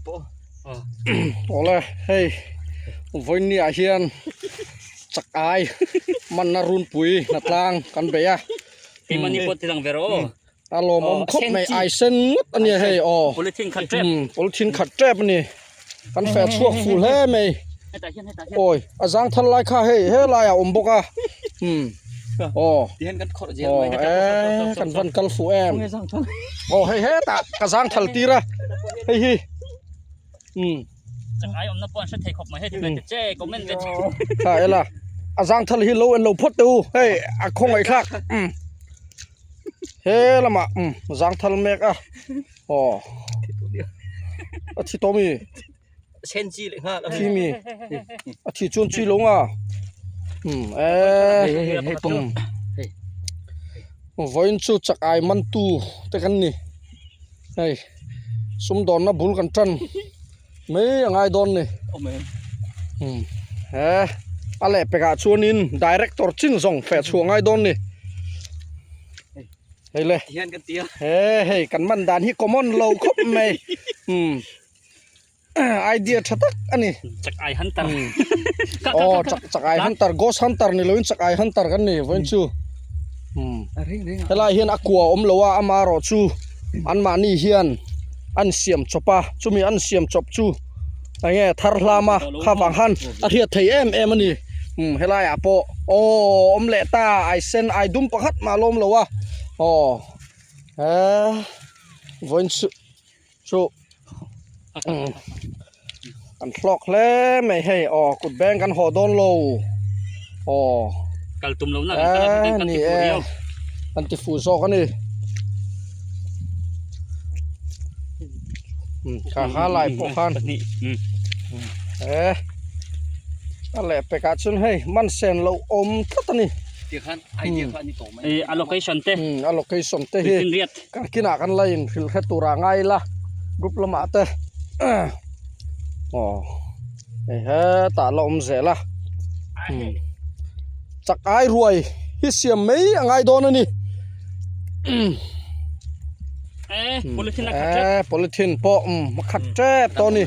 โอ้เลยเฮ้ยวันนี้อาเฮียนจักไอมันนารุนปุยนัดลางกันไปอ่ะ ที่มันนี่ปวดที่หลังเวโรอารมณ์คบไม่ไอเส้นงดอันนี้เฮ้ยอ๋อ โพลิทิงคันเทรป โพลิทินขัดแจ๊บนี่กันแฝดชั่วฟูเล่ไหมโอ้ยอาจารย์ทันไล่ข้าเฮ้ยเฮ้ยไล่อะบกอ่ะโอ้ที่เห็นกันขอเจีย โอ้กันฟันกันฟูแอมโอ้เฮ้ยเฮ้ยตากระซังทัลตีระเฮ้ยจากไอ้อมนับปอนฉันเทขบมาให้ที่เป็นเจ๊ก็ไม่เป็น ใช่ละอาจารย์ทัลฮิโลเอ็นโลพดดูเฮ้ยอะคงไอ้คลักเฮ้ละมาอาจารย์ทัลเมกอ่ะโอ้อาทิตย์โตมีเช่นจีเลยฮะ ที่มีอาทิตย์จุนจีลงอ่ะวันชุดจากไอ้มันตูแต่กันนี่เฮ้ยสมดอนนะบุลกันจันไม่ยังไงดอนนี่อะไรไปกับชวนินดีเรคเตอร์จินส่งแฝดช่วงไงดอนนี่เฮ้ยเลยที่เห็นกันเตี้ยเฮ้ยกันมันดานฮิคอมอนเราครบไหมไอเดียชัดอันนี้จากไอฮันเตอร์โอ้จากไอฮันเตอร์โกสฮันเตอร์นี่เลยจากไอฮันเตอร์กันนี่วันชูเฮ้ยเฮียนอักวัวเลวอามารอชูอันมานี่เฮียนอันเสียมจบปะชูมีอันเสียมจบชูไอ้เงี้ยทาร์ลามาข้าฟังฮันอาทิตย์ไทยเอ็มนี่เฮ้ยอะโปโอ้เลต้าไอเซนไอดุมปะฮัดมาลมเลวะโอ้วันชูกันฟลอกแล้วไม่ให้ออกกุดแบงกันหอดอนโลกัลตุ่มลงนั่นนี่อันติฟูโซกันนี่ข้าหาลายพวกขันนี่อะไรไปกัดชนให้มันเซนเราอมทัดนี่เดี๋ยวขันไอเดียขันนี่ตรงไหมallocation เต้allocation เต้เฮ้กันกินอากันเลยฟิลแค่ตัวร่างไงล่ะรูปละมาเต้ตาลมเสละจากไอรวยฮิเสียมไม่ยังไงโดนนี่โพลิทินโพลิทินปอมาขัดแจ๊บตัวนี้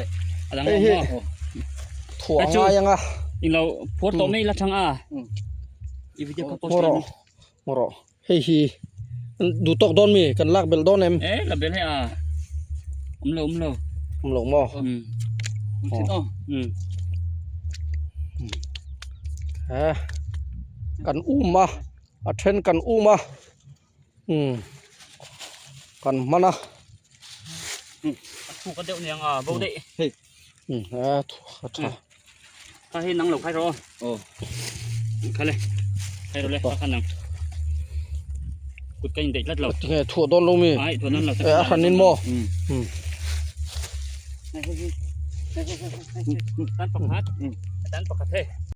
ถั่วงายังอ่ะนี่เราโพสต์ตัวไม่ละช่างอีวิดีโอโพสต์มรอเฮ้ยดูตกโดนมีกันลากเบลโดนเอ็มละเบลให้ลงมอกันมาอัดเทนกันมากันมานะถูกกันเดี๋ยวเนี่ยโบเดถูกถ้าให้นังหลบให้รอใครเลยให้เราเลยข้างนังกุดกันเด็กลัดเราถั่วโดนลงมีถั่วนั้นเราขันนินโมด้านปากฮัดด้านปากกระเท